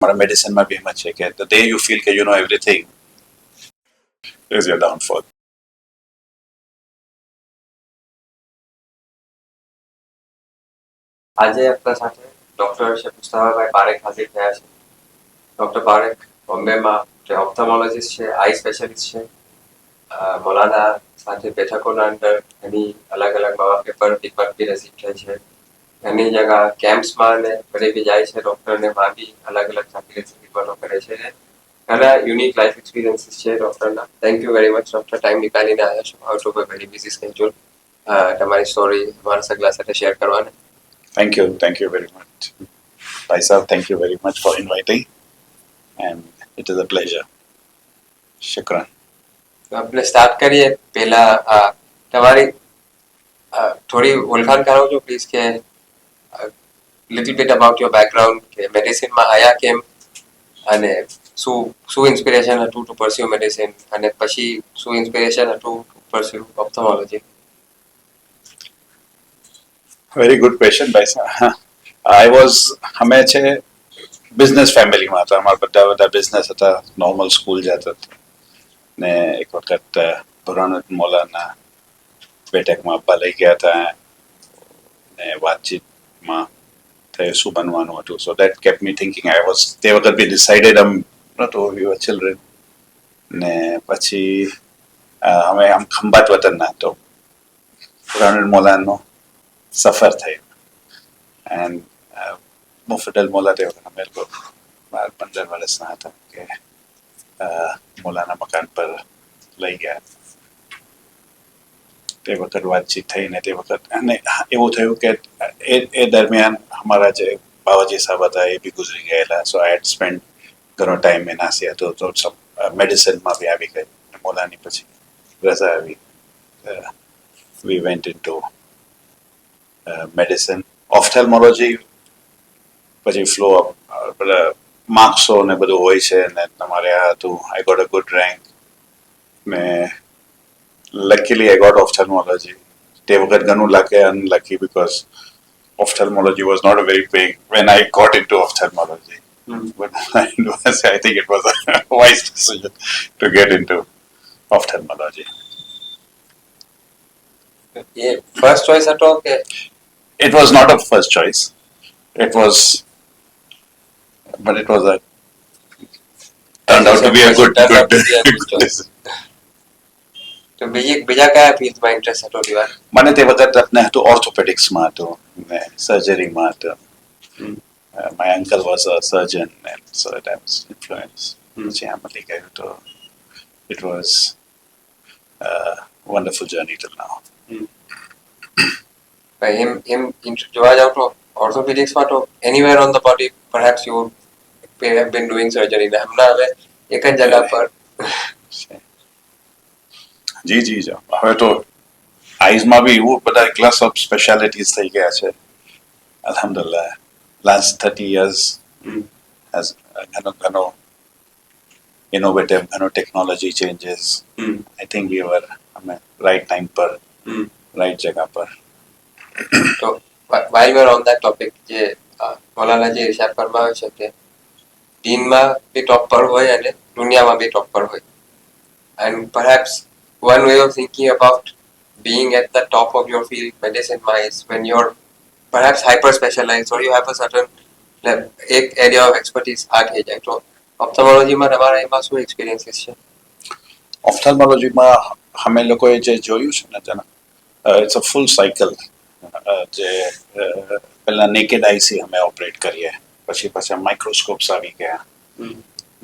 हमारा मेडिसिन में भी एम ज है द डे यू फील के you know everything is your downfall. આજે આપણા સાથે ડોક્ટર પુષ્પાભાઈ પારેખ હાજર થયા છે. ડોક્ટર પારેખ બોમ્બેમાં જે ઓપ્થોમોલોજીસ્ટ છે, આઈ સ્પેશિયાલિસ્ટ છે. મૌલાના સાથે બેઠકોના અંદર એની અલગ અલગ બાબા પેપર બી રસીદ થાય છે. એની જગા કેમ્પ્સમાં ને ઘરે બી જાય છે. ડોક્ટરને માં બી અલગ અલગ જાતની ટ્રીટમેન્ટો કરે છે. ઘણા યુનિક લાઈફ એક્સપિરિયન્સીસ છે ડોક્ટરના. Thank you very much doctor, time નીકાળીને આવ્યા છો out of a very busy schedule તમારી સ્ટોરી અમારા સગલા સાથે શેર કરવાની. Thank you very much. Bhai Sahab, thank you very much for inviting, and it is a pleasure. Shukran. આપણે start કરીએ. પહેલા તમારી થોડી ઓળખાણ કરાવજો પ્લીઝ, કે little bit about your background, કે મેડિસિનમાં આયા કેમ, અને શું ઇન્સ્પિરેશન હતું ટુ પરસ્યુ મેડિસિન, અને પછી શું ઇન્સ્પિરેશન હતું to pursue ophthalmology? Very good question, Bhai Sahab. I was हमें છે બિઝનેસ ફેમિલીમાં હતા. અમારા બધા બિઝનેસ હતા. નોર્મલ સ્કૂલ જતા હતા ને એક વખત બુરહાનુદ્દીન મૌલાના બેઠકમાં અબ્બા લઈ ગયા હતા ને વાતચીતમાં થયું શું બનવાનું હતું. So that kept me thinking. I was તે વખત બી ડિસાઇડેડ નહોતું, વી વર ચિલ્ડ્રન. ને પછી અમે આમ ખંભાત વતનના, તો બુરહાનુદ્દીન મૌલાનો સફર થયું એન્ડ મુફદ્દલ મૌલા તે વખત અમે લોકો 12-15 વર્ષના હતા કે મૌલાના મકાન પર લઈ ગયા. તે વખત વાતચીત થઈ ને તે વખત અને એવું થયું કે એ દરમિયાન અમારા જે બાવાજી સાહેબ હતા એ બી ગુજરી ગયેલા. સો આઈ હેડ સ્પેન્ડ ઘણો ટાઈમ એ નાસી હતો, તો મેડિસિનમાં બી આવી ગઈ. મૌલાની પછી રજા આવી. વી વેન્ટ ઇનટુ મેડિસિન, ઓફથેલ્મોલોજી, પછી ફ્લો બધા માર્ક્સો ને બધું હોય છે ને તમારે આ હતું. I got a good rank ને લકીલી આઈ ગોટ ઓફથેલ્મોલોજી. તે વખત ઘણું લાગે unlucky, because ophthalmology was not a very big when I got into ophthalmology. But I think it was a wise decision to get into ophthalmology. A first choice હતો કે? It was not a first choice. It was, but it was turned out to be a good decision. તો બીજા કયા ફિલ્ડમાં interest હતો દીવાર? મને તે વખત આપણે હતું ઓર્થોપેડિક્સમાં હતું ને સર્જરીમાં હતું. My uncle was a surgeon, and so that was influence. પછી આમાંથી ગયું તો it was a wonderful journey till now. એમ જોવા જાવ તો ઓર્થોપેડિક્સમાં તો anywhere on the body perhaps you have been doing surgery. હમણાં હવે એક જ જગ્યા પર. જી હવે તો આઈઝમાં બી એવું બધા ક્લાસ ઓફ સ્પેશિયાલિટીઝ થઈ ગયા છે. અલ્હમ્દુલિલ્લાહ, લાસ્ટ 30 years ઘણો ઇનોવેટિવ, ઘણો technology changes. I think we were અમે રાઈટ ટાઈમ પર રાઈટ જગા પર. તો while we are on that topic, જે મૌલાના જે ઇરશાદ ફરમાવે છે કે દીનમાં બી ટોપ પર હોય અને દુનિયામાં બી ટોપ પર હોય. And perhaps one way of thinking about being at the top of your field, medicine is when you're perhaps hyper specialized or you have a certain એક એરિયા ઓફ એક્સપર્ટીઝ આ થઈ જાય. તો ઓપ્થોમોલોજીમાં તમારા એમાં શું એક્સપિરિયન્સીસ છે? ઓપ્થેલ્મોલોજીમાં અમે લોકોએ જે જોયું છે ને તેના ઇટ્સ અ ફૂલ સાયકલ. જે પહેલા નેકેડ આઈસી અમે ઓપરેટ કરીએ, પછી માઇક્રોસ્કોપ્સ આવી ગયા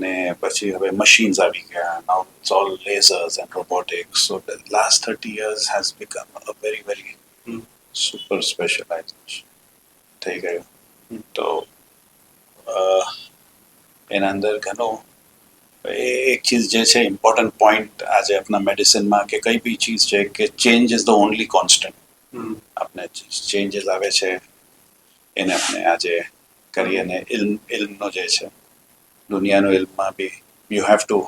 ને પછી હવે મશીન્સ આવી ગયા. Now it's all lasers and robotics. So the last 30 years has become a very very super specialization થઈ ગયું. તો એના અંદર ઘણો એક ચીજ જે છે ઇમ્પોર્ટન્ટ પોઈન્ટ આજે આપણા મેડિસિનમાં કે કઈ બી ચીજ છે કે change is the only constant. આપણે ચેન્જીસ આવે છે એને આપણે આજે કરીએ ને ઇલ્મનો જે છે દુનિયાનો ઇલ્મમાં બી you have to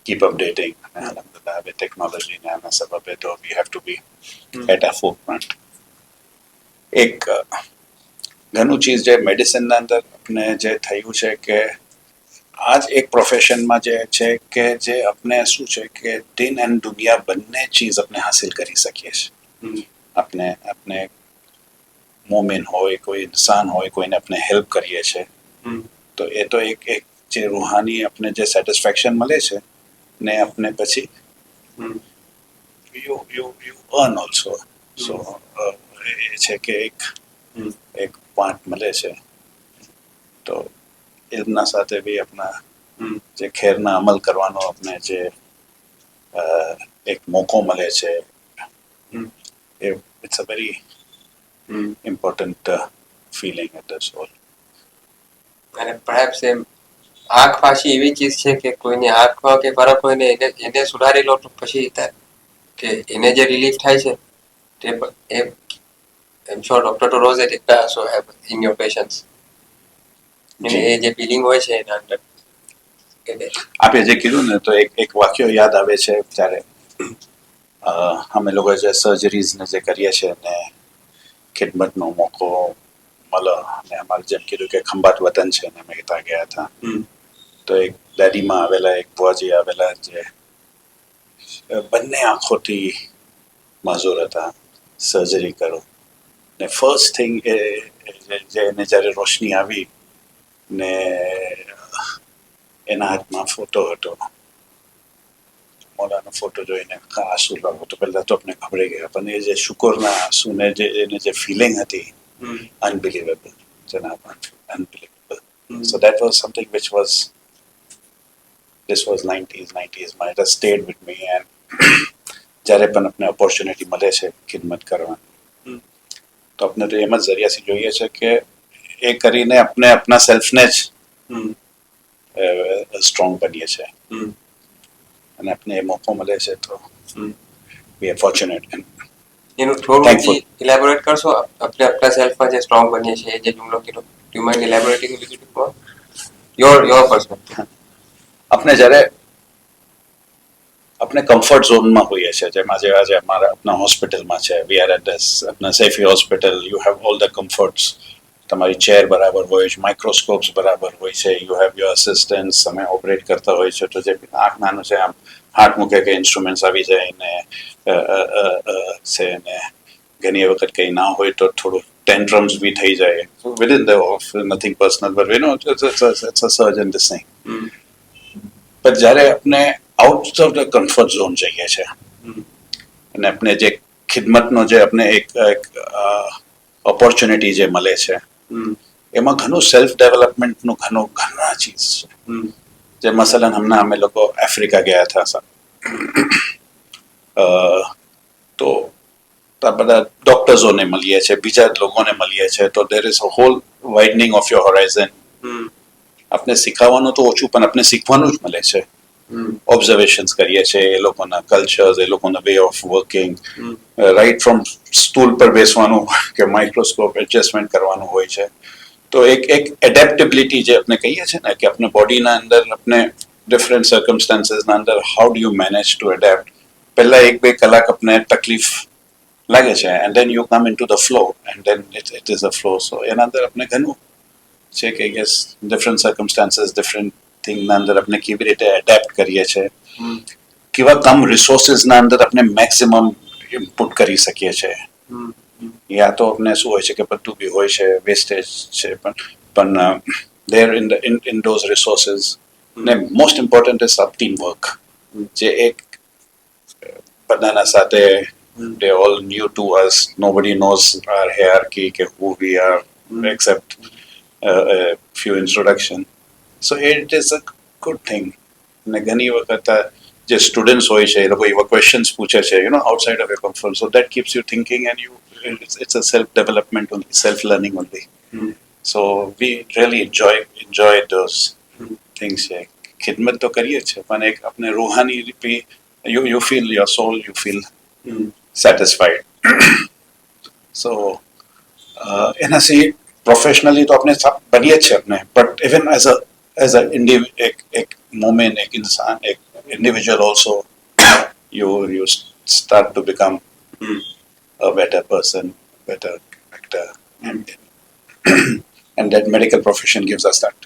keep updating. અલહમદુલિલ્લાહ હવે ટેકનોલોજીને આના સબબે તો we have to be at a forefront. એક ઘણું ચીજ જે મેડિસિનના અંદર આપને જે થયું છે કે આ જ એક પ્રોફેશનમાં જે છે કે જે આપણે શું છે કે દિન એન્ડ દુનિયા બંને ચીજ આપણે હાસિલ કરી શકીએ છીએ. આપણે મોમેન હોય, કોઈ ઇન્સાન હોય, કોઈને આપણે હેલ્પ કરીએ છીએ તો એ તો એક જે રૂહાની આપણે જે સેટિસ્ફેક્શન મળે છે ને આપણે પછી યુ અર્ન ઓલ્સો. સો એ છે કે એક પાર્ટ મળે છે. તો એમના સાથે બી આપણા જે ખેરના અમલ કરવાનો આપણે જે એક મોકો મળે છે એ it's a very important feeling at the soul. અને perhaps એમ આંખ પાછી એવી ચીજ છે કે કોઈની આંખમાં કે ફરક હોય ને એને સુધારી લો તો પછી કે એને જે રિલીફ થાય છે તે એમ શ્યોર ડોક્ટર તો રોજ દેખતા હશો ઇન યોર પેશન્ટ્સ. એ જે ફિલિંગ હોય છે એના અંદર આપે જે કીધું ને તો એક વાક્ય યાદ આવે છે જ્યારે અમે લોકો જે સર્જરીઝ ને જે કરીએ છીએ ને ખિદમતનો મોકો મળે અને અમારે જેમ કીધું કે ખંભાત વતન છે ને અમે ત્યાં ગયા હતા તો એક દાદીમાં આવેલા એક બુઆજી આવેલા જે બંને આંખોથી મજૂર હતા સર્જરી કરો ને ફર્સ્ટ થિંગ જે એને જ્યારે રોશની આવી ને એના હાથમાં ફોટો હતો, મોલાનો ફોટો જોઈને આંસુ લાવો તો પહેલા તો આપણે ગભરાઈ ગયા પણ એ જે શુકરના આંસુ ને જે એને જે ફિલિંગ હતી અનબિલીવેબલ જનાબ, unbelievable. So that was something which was this was 90s માં it has stayed with me and જ્યારે પણ આપણે ઓપોર્ચ્યુનિટી મળે છે ખિદમત કરવાની તો આપણે તો એમ જ જરિયાથી જોઈએ છે કે એ કરીને આપણે આપણા સેલ્ફને જ સ્ટ્રોંગ બનીએ છીએ અને આપણે એ મોકો મળે છે તો વી આર ફોર્ચ્યુનેટ. એનું થોડું ઇલેબોરેટ કરશો આપણે આપણા સેલ્ફમાં જે સ્ટ્રોંગ બનીએ છીએ જે જુમલો કીધો you mind elaborating a little bit more your perspective. આપણે જ્યારે આપણે કમ્ફર્ટ ઝોનમાં હોઈએ છીએ જેમ આજે અમારા આપણા હોસ્પિટલમાં છે વી આર એટ આપણા Saifee hospital you have all the comforts. તમારી ચેર બરાબર હોય છે, માઇક્રોસ્કોપ્સ બરાબર હોય છે, યુ હેવ યોર અસિસ્ટન્ટ્સ, તમે ઓપરેટ કરતા હોય છે તો જે આંખ નાનું છે આમ હાથ મૂકે કે ઇન્સ્ટ્રુમેન્ટ્સ આવી જાય ને છે ને ઘણી વખત કંઈ ના હોય તો થોડું ટેન્ટ્રમ્સ બી થઈ જાય within the of nothing personal but you know it's a surgeon this thing. પણ જ્યારે આપણે out of the comfort zone જઈએ છીએ અને આપણે જે ખિદમતનો જે આપણે એક ઓપોર્ચ્યુનિટી જે મળે છે એમાં ઘણું સેલ્ફ ડેવલપમેન્ટનું ઘણા ચીજ છે. જે મસલન હમણાં અમે લોકો આફ્રિકા ગયા હતા તો બધા ડોક્ટર્સોને મળીએ છીએ, બીજા લોકોને મળીએ છીએ તો there is a whole widening of your horizon. આપણે શીખવાનું તો ઓછું પણ આપણે શીખવાનું જ મળે છે. ઓબ્ઝર્વેશન્સ કરીએ છીએ એ લોકોના કલ્ચર્સ, એ લોકોના way of working, right from stool પર બેસવાનું કે માઇક્રોસ્કોપ એડજસ્ટમેન્ટ કરવાનું હોય છે. તો એક એડેપ્ટેબિલિટી જે આપણે કહીએ છીએ ને કે આપણે બોડીના અંદર આપણે ડિફરન્ટ સર્કમસ્ટાન્સીસના અંદર how do you manage to adapt. પહેલા 1-2 કલાક આપણે તકલીફ લાગે છે and then you come into the flow and then it is a flow. So એના અંદર આપણે ઘણું છે કે યસ ડિફરન્ટ સર્કમસ્ટાન્સીસ ડિફરન્ટ થિંગના અંદર આપણે કેવી રીતે એડેપ્ટ કરીએ છીએ, કેવા કમ રિસોર્સિસના અંદર આપણે મેક્સિમમ ઇનપુટ કરી શકીએ છીએ. યા તો આપણે શું હોય છે કે બધું બી હોય છે વેસ્ટેજ છે પણ દેર ઇન ધોઝ રિસોર્સિસ ને most important is sub team work. જે એક બધાના સાથે they all new to us, nobody knows our hierarchy કે who we are except a few introduction. So it is a good thing. ને ઘણી વખત જે સ્ટુડન્ટ્સ હોય છે એ લોકો એવા ક્વેશ્ચન્સ પૂછે છે outside of your comfort, so that keeps you thinking and it's a self development only, self learning only. So we really enjoy those things. ખિદમત તો કરીએ છીએ પણ એક આપણે રૂહાની રીતે you feel your soul, you feel satisfied. So એનાથી professionally તો આપણે બનીએ જ છે આપણે બટ ઇવન એઝ અ એક મોમેન્ટ એક ઇન્સાન એક individual also you start to become a better person, better actor. And and that medical profession gives us that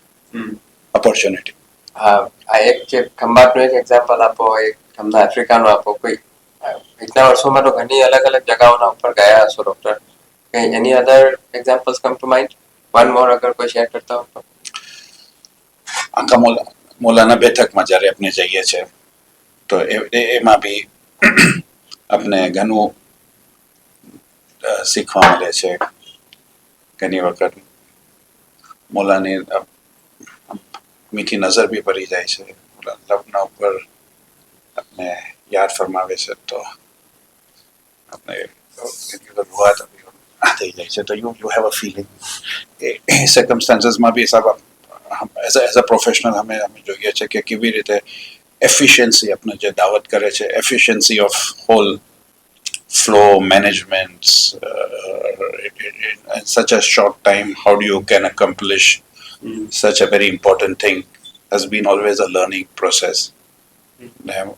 opportunity. હા આ એક જે ખંભાતનું એક એક્ઝામ્પલ આપો એક તમને આફ્રિકાનું આપો કોઈ એટલા વર્ષોમાં તો ઘણી અલગ અલગ જગાઓના ઉપર ગયા હશો ડોક્ટર કઈ any other examples come to mind one more અગર કોઈ શેર કરતા હો તો આખા મોલાના બેઠકમાં જ્યારે આપણે જઈએ છીએ તો એમાં બી આપણે ઘણું શીખવા મળે છે. ઘણી વખત મોલાની મીઠી નજર બી પડી જાય છે. લગ્ન ઉપર આપણે યાદ ફરમાવે છે તો આપણે વાત થઈ જાય છે તો યુ હેવ અ ફિલિંગ એ સર્કમસ્ટાન્સીસમાં બી સાહેબ એઝ અ પ્રોફેશનલ અમે જોઈએ છે કે કેવી રીતે એફિશિયન્સી આપણે જે દાવત કરે છે efficiency of whole flow management in such a short time how do you can accomplish such a very important thing has been always a learning process.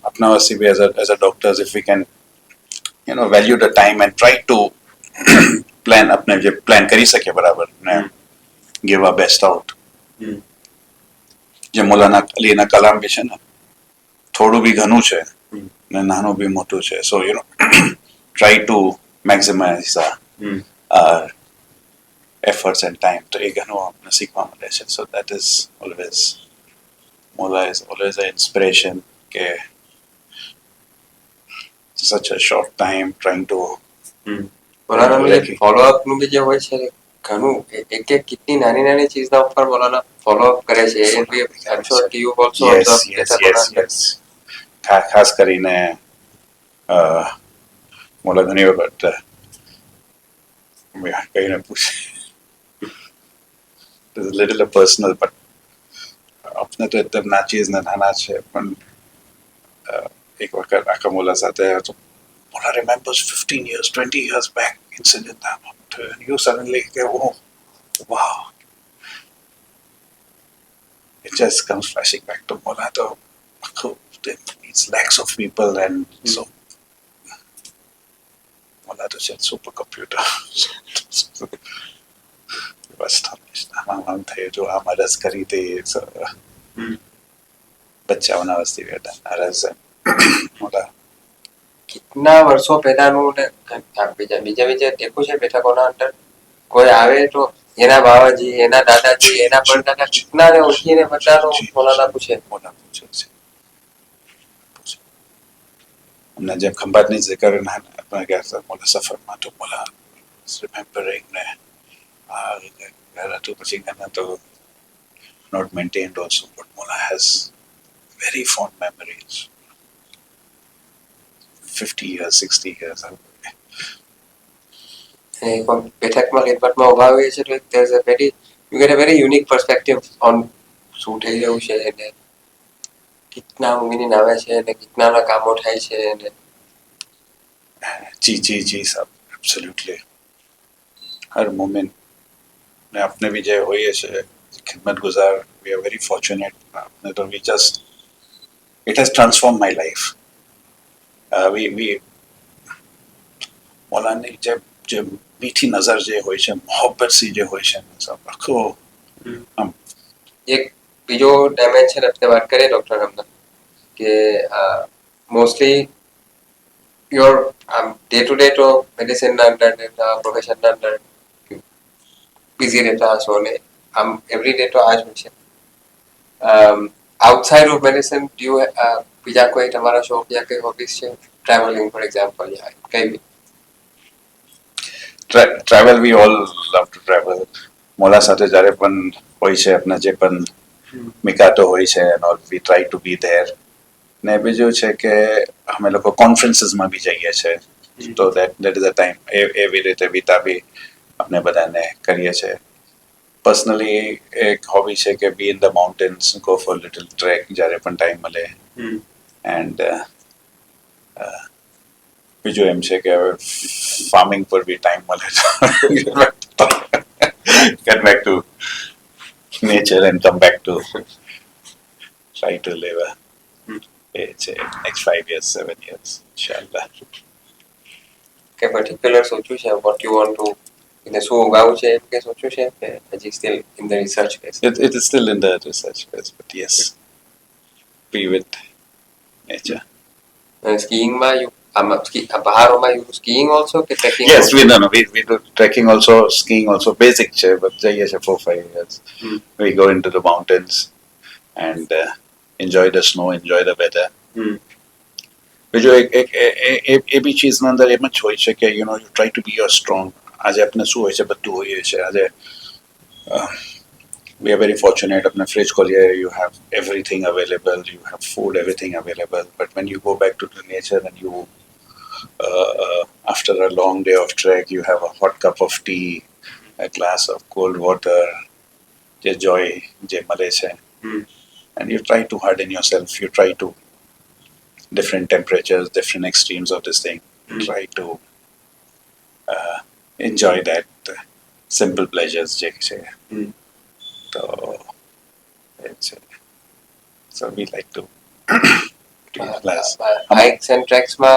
Apna wasi bhi as a doctors if we can value the time and try to plan apne je plan કરી શકે બરાબર ને give our best out. જે મોલાના અલીના કલામ બી છે ને થોડું બી ઘણું છે ને નાનું બી મોટું છે so try to maximize our efforts and time. તો એ ઘણું આપણે શીખવા મળે છે. So that is always Mola is always an inspiration કે such a short time trying to બોલાનાનું જે ફોલોઅપનું બી જે હોય છે ઘણું એક એક કેટલી નાની નાની ચીજના ઉપર બોલાના ફોલોઅપ કરે છે એ બી I am sure you also yes ખાસ કરીને મોલા ઘણી વખત કહીને પૂછે લિટલ પર્સનલ બટ આપણે તો એકદમ ના ચીજ નાના છે પણ એક વખત આખા મોલા સાથે Mola remembers 15 years 20 years back incident happened and you suddenly go oh wow it just comes flashing back to Mola so it's lakhs of people and so Mola to said supercomputer बस हम थे जो हम अरज करी थी बच्चाઓના વસ્તી હતા અરજ મોટા કેટલા વર્ષો પહેલાનું ને બીજા દેખું છે બેઠકોના અંદર કોઈ આવે તો એના બાવાજી એના દાદાજી એના પરદાદા કેટલાને ઓળખીને બધાનો મોલાના પૂછે છે અમને જેમ ખંભાતની જગ્યાએ આપણે ગયા મોટા સફરમાં તો મોલા રિમેમ્બરિંગ ને ગયા તો પછી ગયા તો not maintained also but Mola has very fond memories 50 years 60 years બેઠકમાં ખિદમતમાં ઉભા હોઈએ છે તો there's a very you get a very unique perspective on શું થઈ રહ્યું છે અને કેટલા ઉંમરની આવે છે અને કેટલાના કામો થાય છે અને जी सब एब्सोल्युटली हर मोमेंट ने अपने भी जो हुई है खिदमत गुजार वी आर वेरी फॉर्चुनेट अपने तो we just it has transform my life we मौलाना जब जब मीठी नजर जे હોય છે મોહબ્બત સી જે હોય છે सब આખો એક બીજો ડાયમેન્શન આપણે વાત કરીએ ડોક્ટર હમણાં કે mostly your day to day તો મેડિસિનના અંદર પ્રોફેશનના અંદર બિઝી રહેતા હશો ને આમ એવરી ડે તો આ જ હોય છે આઉટસાઇડ ઓફ મેડિસિન ડુ બીજા કોઈ તમારા શોખ યા કઈ હોબીઝ છે ટ્રાવેલિંગ ફોર એક્ઝામ્પલ યા કઈ બી travel we all love to travel મોલા સાથે જ્યારે પણ હોય છે આપણે જે પણ મિકાતો હોય છે and all we try to be there ને બીજું છે કે અમે લોકો કોન્ફરન્સીસમાં બી જઈએ છીએ તો દેટ ઇઝ અ ટાઈમ એવી રીતે બીતા બી આપણે બધાને કરીએ છીએ પર્સનલી એક હોબી છે કે બી in the mountains go for little track જ્યારે પણ ટાઈમ મળે એન્ડ બીજું એમ છે કે હવે ફાર્મિંગ પર બી ટાઈમ મળે get back to nature and come back to try to live it's next 5 years 7 years inshallah કે પર્ટિક્યુલર સોચ્યું છે what you want to એને શું ઉગાવું છે એમ કે સોચ્યું છે કે હજી still in the research phase? it is still in the research phase, but yes, be with nature. સ્કીઇંગમાં પહાડોમાં યુ સ્કીઇંગ ઓલ્સો કે trekking? Yes, we do trekking also, skiing also, basic છે, but જઈએ છે 4-5 years. We go into the mountains and enjoy the snow, enjoy the weather. બીજું એ બી ચીઝના અંદર એમ જ હોય છે કે you try to B your strong. આજે આપણે શું હોય છે, બધું હોઈએ છે. આજે we are very fortunate. अपने fridge खोलिए, you have everything available, you have food, everything available. But when you go back to the nature and you, after a long day of trek, you have a hot cup of tea, a glass of cold water, the joy, je male છે. And you try to harden yourself. You try to different temperatures, different extremes of this thing. Try to enjoy that simple pleasures. જે છે. So, so we like to do class. Hikes and ટ્રેક્સમાં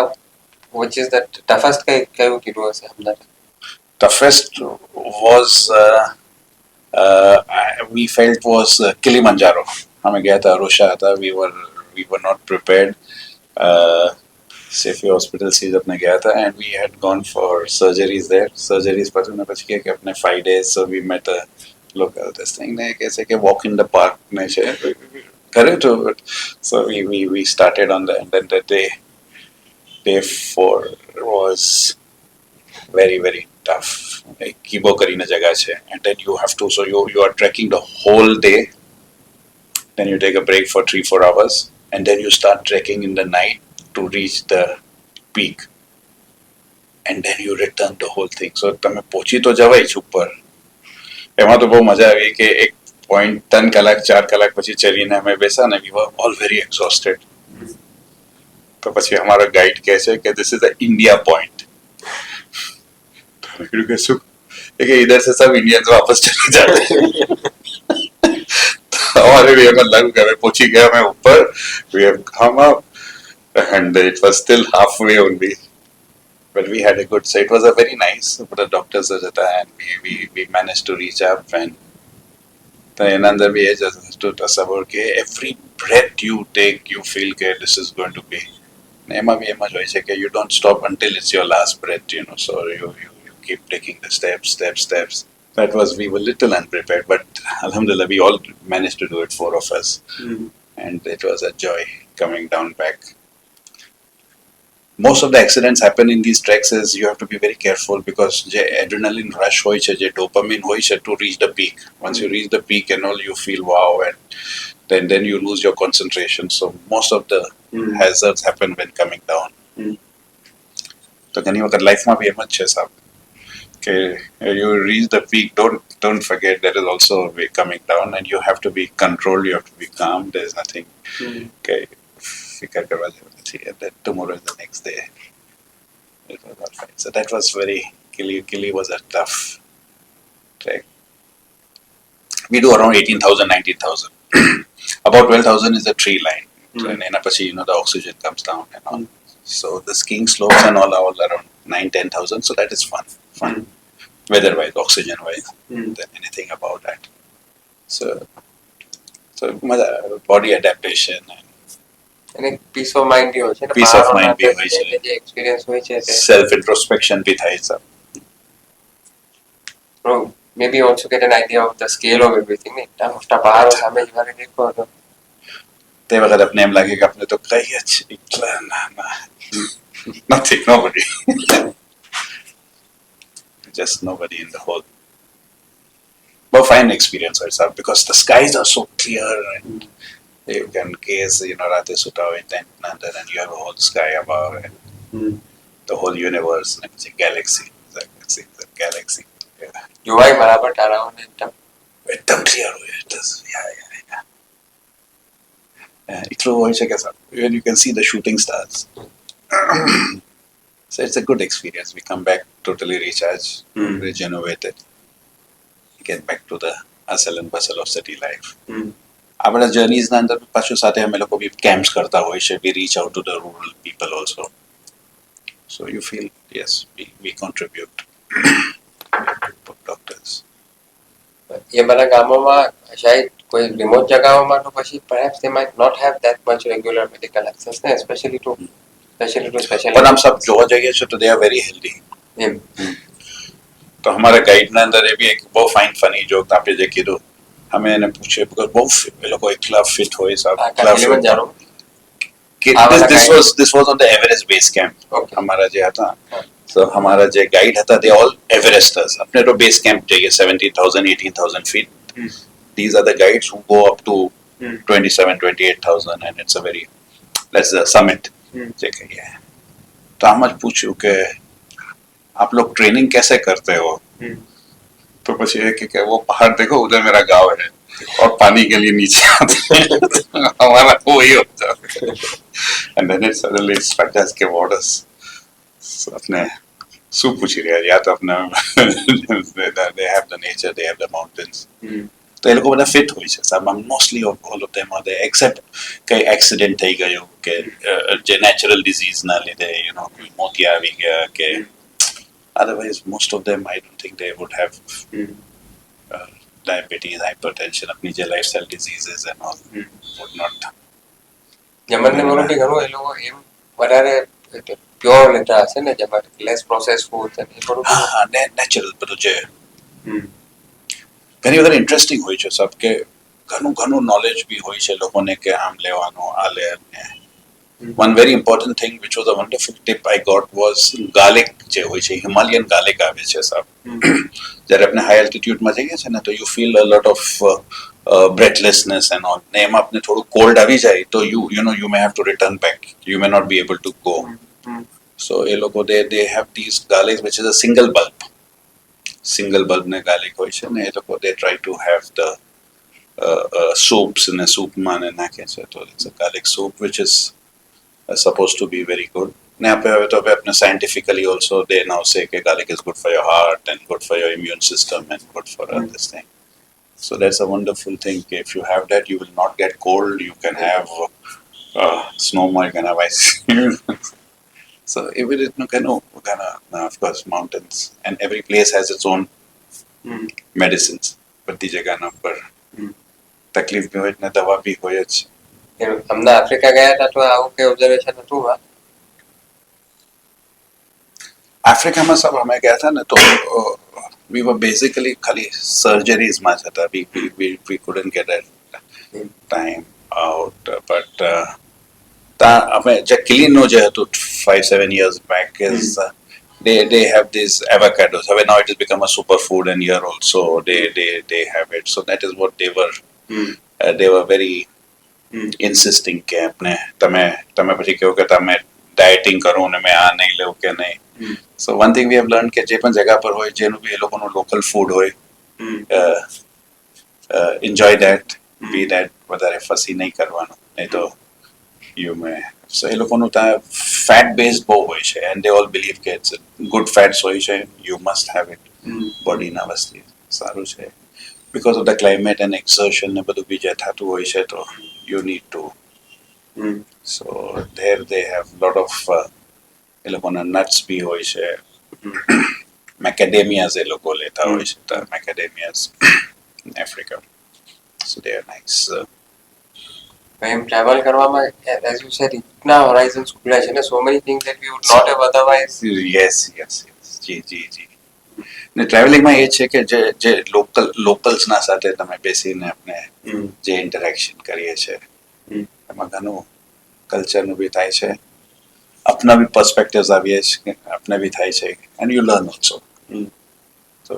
which is the toughest કયું કીધું હશે અમને? Toughest was we felt was Kilimanjaro. हमें गया था Arusha था. We were not prepared. Safety hospital से अपने गया था and we had gone for surgeries there. Surgeries पर हमने बच गया कि अपने 5 days. So we met a local this thing. ने कैसे कि walk in the park ने से करे तो. So we started on the and then the day 4 was very very tough. Kibo કરીને જગા છે and then you have to, so you are trekking the whole day, then you take a break for 3-4 hours and then you start trekking in the night to reach the peak and then you return the whole thing. So તમે પહોંચી તો જવાય જ ઉપર. એમાં તો બહુ મજા આવી કે 1.3 કલાક 4 કલાક પછી ચડીને અમે બેસા ને we were all very exhausted. તો પછી અમારો ગાઈડ કહે છે કે this is the India point. कि इधर से सब इंडियंस वापस चले जाते हैं. हमारे भी हमें लग गया, पहुंची गया मैं ऊपर, we have come up and it was still halfway only, but we had a good, so it was a very nice, but the doctors were there and we managed to reach up and the another way is just to tasavvur ke every breath you take you feel that this is going to be, એમાં બી એમ જ હોય છે કે you don't stop until it's your last breath, so you keep taking the steps. That was, we were little unprepared, but alhamdulillah we all managed to do it, 4 of us. And it was a joy coming down back. Most of the accidents happen in these treks is you have to be very careful because the adrenaline rush hoy che, the dopamine hoy che to reach the peak. Once you reach the peak and all, you feel wow, and then you lose your concentration. So most of the hazards happen when coming down. તો ઘણી વખત લાઈફમાં બી એમ જ છે સાહેબ કે you reach the peak, don't forget there is also a way coming down and you have to be controlled, you have to be calm. There's nothing કે ફિકર કરવા જેવું નથી, and then tomorrow is the next day. It was all fine. So that was very, Kili was a tough trek. We do around 18,000, 19,000. About 12,000 is the tree line. And then pachi, the oxygen comes down and all. So the skiing slopes and all are all around 9,000-10,000. So that is fun. Weather-wise, oxygen-wise, than anything about that. So body adaptation અને piece of mind બી હોય છે, Peace of mind બી હોય છે. જે experience હોય છે તે self introspection bhi થાય છે. maybe also get an idea of the scale of everything. મોટા પહાડો સામે જયારે દેખો તો તે વખત આપણે એમ લાગે કે આપણે તો કઈ જ એટલા નાના, nothing, nobody. Just nobody in the whole. But fine experience itself because the skies are so clear and you can gaze, राते सुता हुए tent under and you have a whole sky above and the whole universe and it's a galaxy. The galaxy. Yeah. જોવાય બરાબર તારાઓને एकदम clear હોય. It is, yeah. એટલું હોય છે કે when you can see the shooting stars. So it's a good experience. We come back totally recharged, regenerated, get back to the hustle and bustle of city life. આપણા જર્નીઝના અંદર પાછું સાથે અમે લોકો બી કેમ્પ્સ કરતા હોય છે. We reach out to the rural people also. So you feel, yes, we contribute. એ બધા ગામોમાં શાયદ કોઈ રિમોટ જગાઓમાં તો પછી perhaps they might not have that much regular medical access ને especially to પણ આમ સબ જોવા જઈએ છે તો દે આર વેરી હેલ્ધી. એમ તો અમારા ગાઈડના અંદર એ બી એક બહુ ફાઇન ફની જોક આપણે જે કીધું અમે એને પૂછીએ because બહુ એ લોકો એકલા ફિટ હોય સાહેબ એકલા fit. કિલિમંજારો કે આ વાળા this was on the Everest base camp. Okay. हमारा जो था तो हमारा जो गाइड था they all Everesters. अपने तो base camp चाहिए 17,000 18,000 feet. These are the guides who go up to 27,000 28,000 and it's a very that's the summit. જે કહીએ તો આમ જ પૂછ્યું કે आप लोग ट्रेनिंग कैसे करते हो तो પછી એ કે वो पहाड़ देखो उधर मेरा गांव है और पानी के लिए नीचे आते हैं हमारा वही होता है and then it suddenly struck us के borders अपने શું પૂછી રહ્યા યા તો अपना they have the nature they have the mountains તો એ લોકો બધા ફિટ હોય છે સાહેબ mostly all of them are except કઈ એક્સિડન્ટ થઈ ગયું કે જે નેચરલ ડિઝીઝ ના લીધે યુ નો મોતિયા આવી ગયા કે otherwise most of them I don't think they would have diabetes hypertension अपनी જે lifestyle diseases and all would not જમણને બરોબર ઘણું એ લોકો એમ વધારે પ્યોર લેતા હશે ને જેમાં લેસ પ્રોસેસ ફૂડ એ બરોબર હા નેચરલ બધું જે ઘણી વખત ઇન્ટરેસ્ટિંગ હોય છે સબ કે ઘણું નોલેજ બી હોય છે લોકોને કે આમ લેવાનું આ લે one very important thing which was a wonderful tip I got was garlic જે હોય છે હિમાલયન garlic આવે છે સાહેબ જ્યારે આપણે હાઈ એલ્ટિટ્યુડમાં જઈએ છે ને તો you feel a lot of breathlessness and all ને એમાં આપણે થોડું કોલ્ડ આવી જાય તો you know you may have to return back you may not be able to go so એ લોકો they have these garlic which is a single bulb ને garlic હોય છે ને એ લોકો they try to have the soups ને સૂપમાં ને નાખે છે તો it's a garlic soup which is supposed to be very good ને આપણે હવે તો આપણે scientifically also they now say કે garlic is good for your heart and good for your immune system and good for this thing so that's a wonderful thing if you have that you will not get cold you can have snowman you can have ice so even it kind of of course mountains and every place has its own medicines બધી જગ્યાના પર તકલીફ બી હોય ને દવા બી હોય જ અમને આફ્રિકા ગયા હતા તો આવું કઈ ઓબ્ઝર્વેશન હતું આફ્રિકામાં સબ અમે ગયા હતા ને તો we were basically ખાલી surgeries માં જ હતા we couldn't get that time out but અમે જે ક્લીનનું જે હતું 5-7 years back is they have these avocados. Now it has become a superfood and here also they have it. So that is what they were very insisting કે આપણે તમે પછી કહો કે તમે ડાયટિંગ કરો ને મેં આ નહીં લેવું કે નહીં so one thing we have learned કે જે પણ જગ્યા પર હોય જેનું બી એ લોકોનું લોકલ ફૂડ હોય enjoy that be that વધારે ફસી નહીં કરવાનું નહીં તો you may so એ લોકોનું ત્યાં ફેટ બેઝ બહુ હોય છે and they all believe કે it's good fats હોય છે you must have it બોડીના વસ્તુ સારું છે because of the climate and exertion ને બધું બી જે થતું હોય છે તો you need to so there they have lot of એ લોકોના nuts બી હોય છે macadamias એ લોકો લેતા હોય છે તો macadamias in Africa so they are nice એમ ટ્રાવેલ કરવામાં as you said ઇતના હોરાઇઝન્સ ખુલ્યા છે ને so many things that we would not have otherwise yes જી ને ટ્રાવેલિંગમાં એ છે કે જે લોકલ્સના સાથે તમે બેસીને આપણે જે ઇન્ટરેક્શન કરીએ છીએ એમાં ઘણું કલ્ચરનું બી થાય છે આપના બી પર્સપેક્ટિવ્સ આવીએ છે આપને બી થાય છે એન્ડ યુ લર્ન ઓલ્સો તો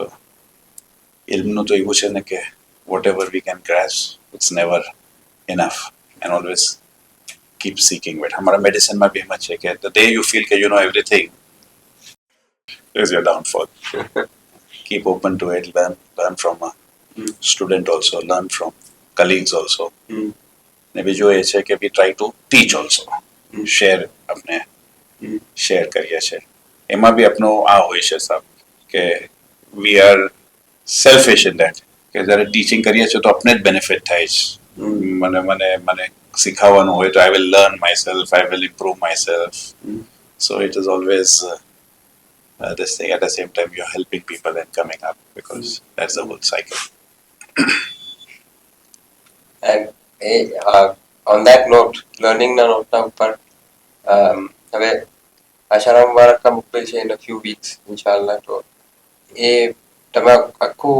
ઇલ્મનું તો એવું છે ને કે whatever we can grasp it's never enough and always keep seeking but हमारा મેડિસિનમાં બી એમ જ છે કે ધ ડે યુ ફીલ કે you know everything is your downfall keep open to it learn from a student also learn from colleagues also ને બીજું એ છે કે we try to teach also share આપણે શેર કરીએ છીએ એમાં બી આપણો આ હોય છે સાહેબ કે we are selfish in that કે જ્યારે ટીચિંગ કરીએ છીએ તો આપણે જ બેનિફિટ થાય છે મને શીખવાનું હોય તો I will learn myself I will improve myself so it is always this thing at the same time you're helping people and coming up because that's the whole cycle and એ on that note લર્નિંગના નોટના ઉપર હવે આશારામ મુબારક કા મુકબેલ છે ઇન અ ફ્યુ વીક્સ ઇન્શાલ્લાહ. તો એ તમે આખું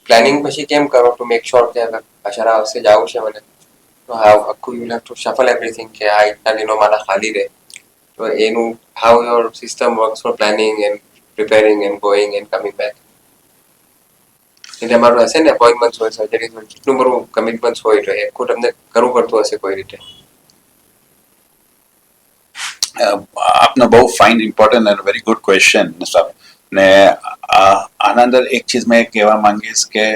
પ્લાનિંગ પછી કેમ કરો ટુ મેક શ્યોર કે અગર આશારા આવશે જવું છે મને તો આખું you have to shuffle everything કે આ ઇતના દિનો મારા ખાલી રહે. તો એનું how your system works for planning and preparing and going and coming back. એટલે તમારું હશે ને અપોઇન્ટમેન્ટ હોય સર્જરી હોય કેટલું બધું કમિટમેન્ટ હોય તો એ આખું તમને કરવું પડતું હશે કોઈ રીતે. આપનો બહુ fine important and very good question sir. ને આના અંદર એક ચીજ મેં કહેવા માંગીશ કે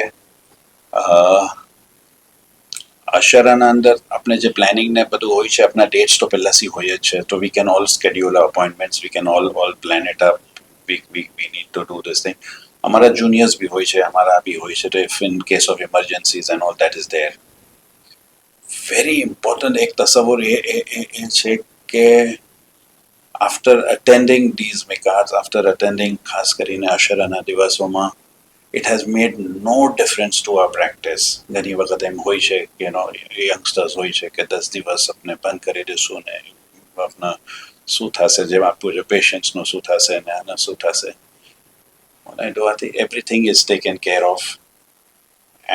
અશરાના અંદર આપણે જે પ્લાનિંગ ને બધું હોય છે આપણા ડેટ્સ તો પહેલાથી હોય જ છે. તો we can all schedule appointments, we can all plan it up, we need to do this thing. અમારા જુનિયર્સ બી હોય છે, અમારા બી હોય છે. તો if in case of emergencies and all that is there. Very important એક તસવર એ છે કે આફ્ટર અટેન્ડિંગ these મિકાર્સ, આફ્ટર અટેન્ડિંગ ખાસ કરીને અશરાના દિવસોમાં, it has made no difference to our practice. ઘણી વખત એમ હોય છે કે યંગસ્ટર્સ હોય છે કે 10 દિવસ આપણે બંધ કરી દઈશું ને આપણા શું થશે, જેમ આપવું છે પેશન્ટ્સનું શું થશે ને આના શું થશે. જોવાથી everything is taken care of.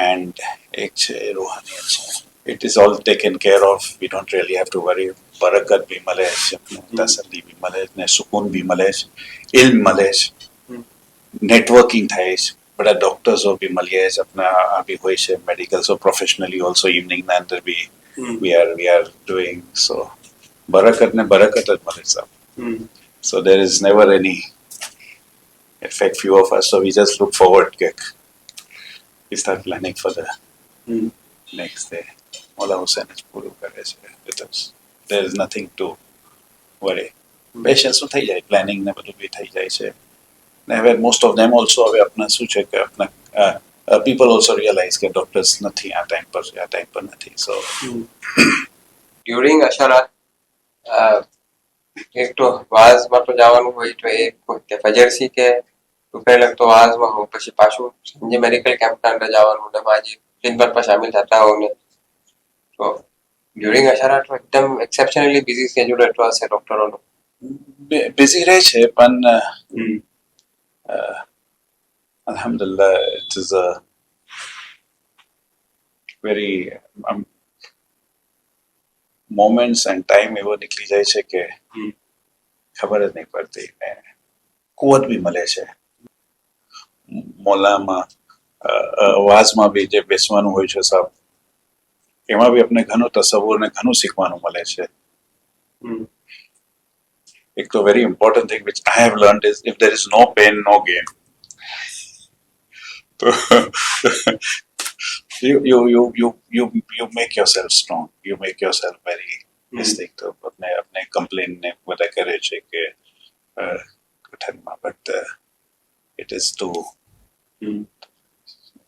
And એક છે રૂહાનિયત છે, it is all taken care of. We don't really have to worry. બરકત બી મળે છે, તસલ્લી બી મળે છે ને સુકૂન બી મળે છે, ઇલ્મ મળે છે, નેટવર્કિંગ થાય છે, બધા ડોક્ટર્સો બી મળીએ છે, આપણા આ બી હોય છે મેડિકલ. સો પ્રોફેશનલી ઓલ્સો ઇવનિંગના અંદર બી we are doing. So બરકત ને બરકત જ મળે છે. So there is never any effect few of us. So we just look forward કે we start planning for the next day. Mola Hussain જ પૂરું કરે છે with us. There is nothing to worry. Patience શું થઈ જાય, planning ને બધું બી થઈ જાય છે. ને હવે મોસ્ટ ઓફ ધેમ ઓલ્સો હવે આપણા શું છે કે આપણા પીપલ ઓલ્સો રિયલાઇઝ કે ડોક્ટર્સ નથી આ ટાઈમ પર નથી. સો ડ્યુરિંગ અશરા એક તો વાઝમાં તો જવાનું હોય તો એ ફજરસી કે દુપહેર લગતો વાઝમાં હું પછી પાછું સંજે મેડિકલ કેમ્પના અંદર જવાનું ને માજી ખિદમત પર શામિલ થતા હોઉં ને તો ડ્યુરિંગ અશરા તો એકદમ એક્સેપ્શનલી બિઝી સ્કેડ્યુલ એટલો હશે ડોક્ટરોનો. બિઝી રહે છે પણ alhamdulillah it is a very moments and time એવો નીકળી જાય છે કે ખબર જ નહીં પડતી. ને કુવત બી મળે છે મોલામાં, વાઝમાં બી જે બેસવાનું હોય છે સાહેબ, એમાં બી આપણે ઘણું તસવ્વુર ને ઘણું શીખવાનું મળે છે. એક તો very important thing which I have learned is if there is no pain, no gain. you make yourself strong. You make yourself very distinct. તો આપણે કમ્પ્લેન ને બધા કરે છે કે કઠનમાં, but it is to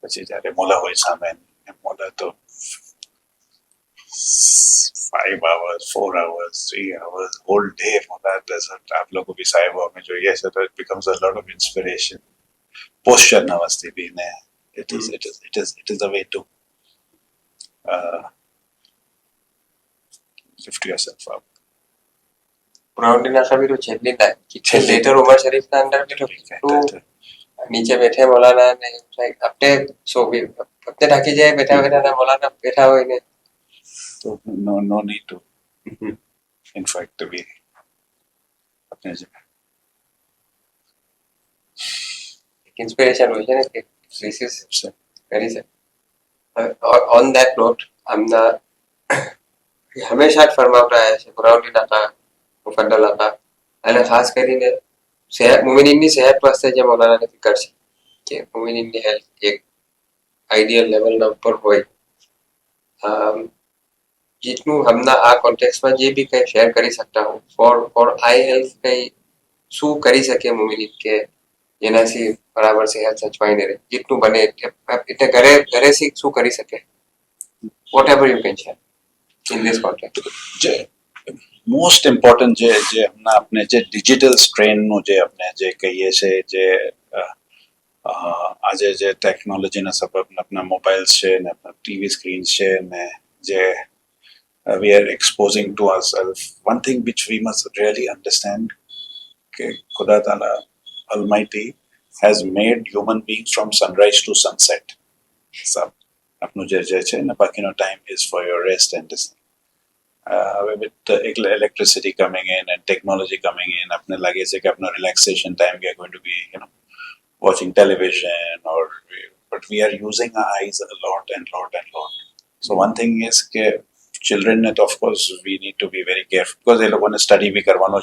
પછી જ્યારે મોલા હોય સામે, મોલા તો 5 hours, 4 hours, 3 hours, whole day મોલા doesn't. આપ લોકો બી સાહેબો અમે જોઈએ છે તો it becomes a lot of inspiration. Posture ના વસ્તી બી ને it is a way to lift yourself up. પુરાવટીના Kabiro છેલ્લી લેટર ઉમર શરીફના અંદર નીચે બેઠે મૌલાના ને આપણે આપણે ઢાકી જાય બેઠા બેઠા મૌલાના બેઠા હોય ને તો no need to in fact to be अपने ઇન્સ્પિરેશન હોય છે ને કે this is કરી છે. ઓન ધેટ નોટ આમના હંમેશા જ ફરમાવતા આવ્યા છે પુરાવટી નાકા મુફદ્દલ નાકા, અને ખાસ કરીને મુમિનીનની સેહત વાસ્તે જે મૌલાનાની ફિકર છે કે મુમિનીનની હેલ્થ એક આઈડિયલ લેવલના ઉપર હોય. जितनु हमना आ कॉन्टेक्स्ट में जे भी कहीं शेयर કરી શકતા હો ફોર આઈ હેલ્થ કઈ શું કરી શકે મુમિન કે જેનાથી બરાબર સેહત સચવાઈને રહે, જેટલું બને એટલે ઘરેથી શું કરી શકે, whatever you can share in this context. જે મોસ્ટ ઇમ્પોર્ટન્ટ જે હમણાં આપણે જે ડિજિટલ સ્ટ્રેનનું જે આપણે જે કહીએ છીએ, જે આજે જે ટેકનોલોજીના સબબ આપણા મોબાઈલ્સ છે ને આપણા ટીવી સ્ક્રીન્સ છે ને જે we are exposing to ourselves. One thing which we must really understand કે ખુદા તાલા Almighty has made human beings from sunrise to sunset. સબ આપનું જે છે ને બાકીનો time is for your rest and this. With the electricity coming in and technology coming in, apne lage se ki apna relaxation time we are going to be, watching television but we are using our eyes a lot and lot and lot. So one thing is ke children, of course, we need to be very careful because they want to study,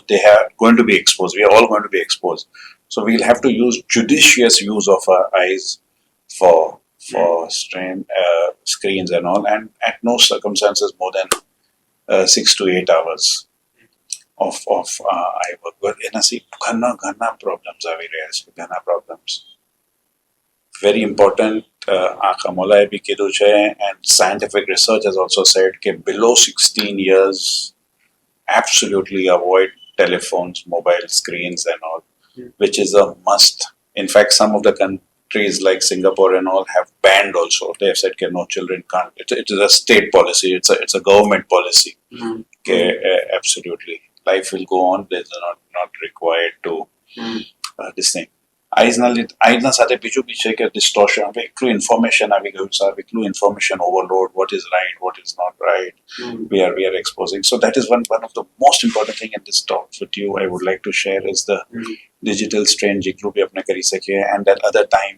they are going to be exposed. We are all going to be exposed. So we'll have to use judicious use of our eyes for screens and all, and at no circumstances more than 6 to 8 hours of eye work. But એનાથી ઘણા problems આવી રહ્યા છે, ઘણા problems. Very important, Akhamolae bhi kidhu che, and scientific research has also said that below 16 years, absolutely avoid telephones, mobile screens and all, which is a must. In fact, some of the countries like Singapore and all have banned also. They have said that no, children can't. It is a state policy. It's a government policy. Absolutely. Life will go on. There's not required to this thing. આઈના સાથે બીજું બી છે કે distortion, હવે એટલું information આવી ગયું છે, એટલું information overload, what is right, what is not right, we are exposing. So that is one of the most important thing in this talk with you I would like to share is the digital strain જેટલું બી આપણે કરી શકીએ. And that other time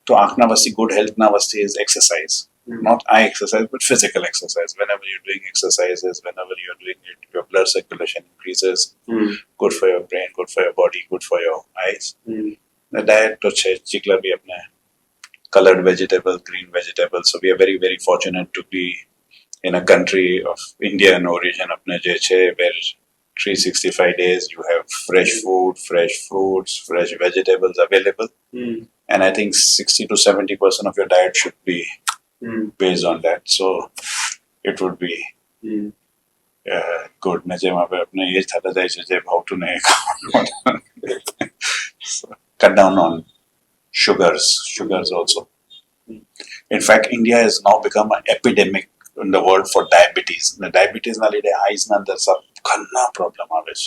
તો આંખના વસ્તી, good health ના વસ્તી is exercise. Not eye exercise but physical exercise. Whenever you're doing exercises, whenever you're doing it, your blood circulation increases. Good for your brain, good for your body, good for your eyes. The diet to chikla bhi apne colored vegetables, green vegetables. So we are very, very fortunate to be in a country of Indian origin apne je che, where 365 days you have fresh food, fresh fruits, fresh vegetables available. And I think 60 to 70% of your diet should be based on that. So it would be good. ને જેમ આપણે આપણે એ જ થતા જાય છે જે ભાવતું નહીં ખાવાનું. Cut down on sugars also. In fact, India has now become an epidemic in the world for diabetes. The diabetes na lide eyes na andar sab ghana problem aave છે.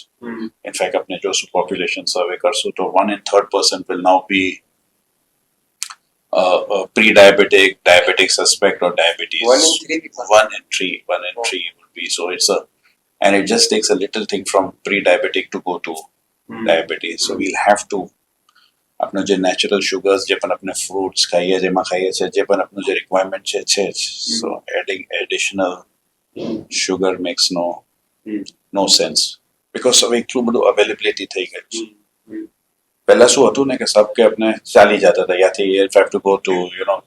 In fact, apne jo population survey karsu to 1 in 3rd person will now be pre-diabetic, diabetic suspect or diabetes. 1 in 3 people. 1 in 3 would be. So and it just takes a little thing from pre-diabetic to go to diabetes. So we'll have to अपना जो natural sugars जे पण अपने fruits खाइए, जेमा खाइए છે, જે પણ આપનું જે રિક્વાયરમેન્ટ છે so adding additional sugar makes no sense because હવે એટલું બધું અવેલેબિલિટી થઈ ગઈ છે. પહેલા શું હતું ને કે સબ કે આપણે ચાલી જતા હતા યાથી if I have to go to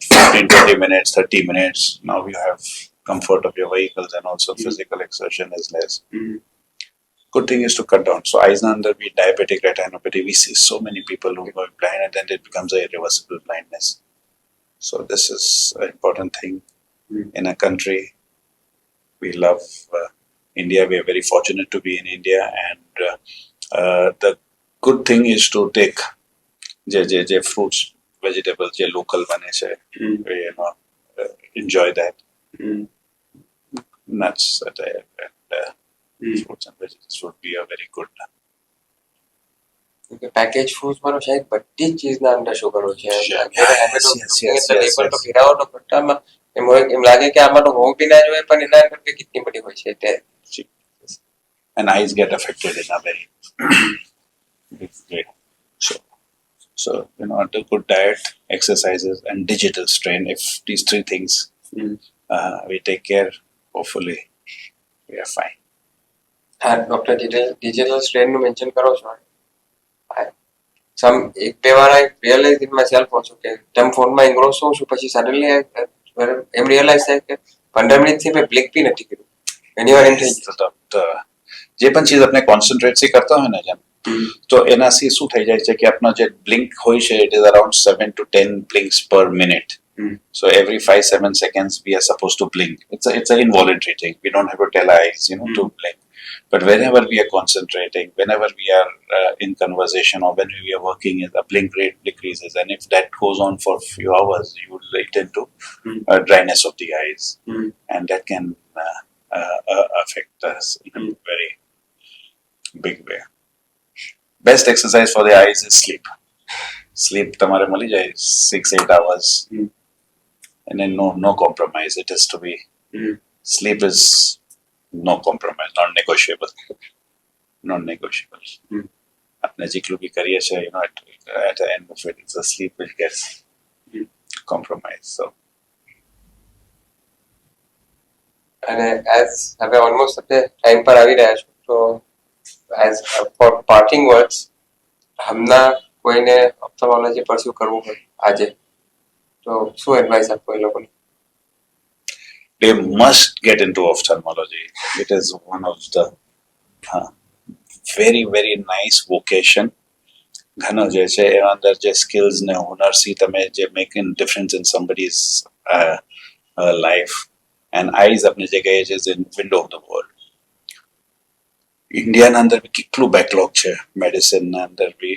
15-20 minutes, 30 minutes. Now you have comfort of your vehicles and also physical exertion is less. Good thing is to cut down. So eyes under be diabetic retinopathy. We see so many people who are blind and then it becomes a irreversible blindness. So this is an important thing in a country. We love India. We are very fortunate to be in India, and the good thing is to take je fruits, vegetables, je local bane che, enjoy that. Nuts and fruits and vegetables would be a very good. Package foods માં શાયદ બધી જ ચીજના અંદર sugar હોય છે. એમ લાગે કે આમાં તો હોવું બી ના જોઈએ પણ એના અંદર કેટલી બધી હોય છે તે. And eyes get affected in a very big way. So under good diet, exercises, and digital strain, if these 3 things we take care, hopefully we are fine. Doctor digital strain નું મેન્શન કરો છો. એક બે વાર I realise in myself also કે તેમ ફોનમાં એન્ગ્રોસ હોઉં છું પછી સડનલી એમ રિયલાઇઝ થાય કે 15 મિનિટથી મેં બ્લિંક બી નથી કર્યું. ઘણી વાર એમ થઈ જાય જે પણ ચીજ આપણે કોન્સન્ટ્રેટ થી કરતા હોય ને જેમ તો એનાથી શું થઈ જાય છે કે આપનો જે બ્લિંક હોય છે it is around 7 to 10 blinks per minute. So every 5-7 seconds we are supposed to blink. It's an involuntary thing. We don't have to tell eyes, to blink. But whenever we are concentrating, whenever we are in conversation, or when we are working, the blink rate decreases. And if that goes on for a few hours, you will tend to dryness of the eyes, and that can affect us in a very big way. Best exercise for the eyes is sleep. Sleep તમારે મળી જાય 6-8 hours, and then no compromise. It has to be sleep is no compromise, non-negotiable. Non-negotiable. આપણે જેટલું બી કરીએ છીએ, at the end of it, it's the sleep which gets compromised. So અને as હવે almost આપણે ટાઈમ પર આવી રહ્યા છો, તો એઝ ફોર પાર્ટિંગ વર્ડ્સ, હમણાં કોઈને ઓપ્થોમોલોજી પરસ્યુ કરવું હોય આજે, તો શું એડવાઇસ આપો એ લોકોને? they must get into ophthalmology. It is one of the very, very nice vocation. ઘણો જે છે એના અંદર જે સ્કિલ્સ ને હુનરથી તમે જે make in difference in somebody's life. And eyes આપણે જે કહીએ છીએ in window of the world. ઇન્ડિયાના અંદર બી કેટલું બેકલોગ છે મેડિસિનના અંદર બી,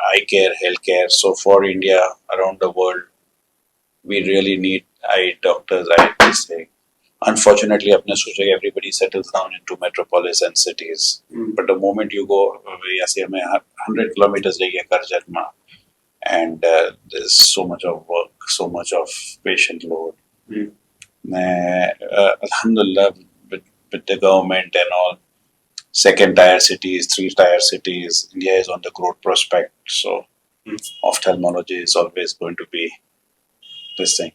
eye care, health care. So for India around the world we really need eye doctors, eye testing. Unfortunately, apne soche everybody settles down into metropolis and cities. But the moment you go, yes, 100 kilometers jaiye Karjat ma, and there's so much of work, so much of patient load. Alhamdulillah, with the government and all, second tier cities, 3-tier cities, India is on the growth prospect. So ophthalmology is always going to be this thing.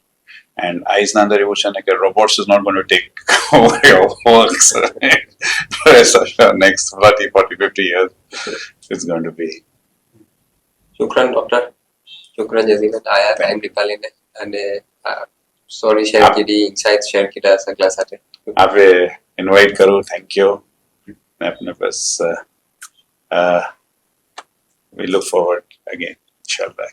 And eyes na andar evolution hai, robots is not going to take over your works for the rest of the next 30, 40, 50 years. It's going to be. શુક્રન doctor, શુક્રન જઝીલન આયા time નીકાળીને, અને sorry share કીધી, insight share કીધા સગલા સાથે. આપે ઇન્વાઇટ કરું, થેન્ક યુ. આપને બસ we look forward again, inshallah.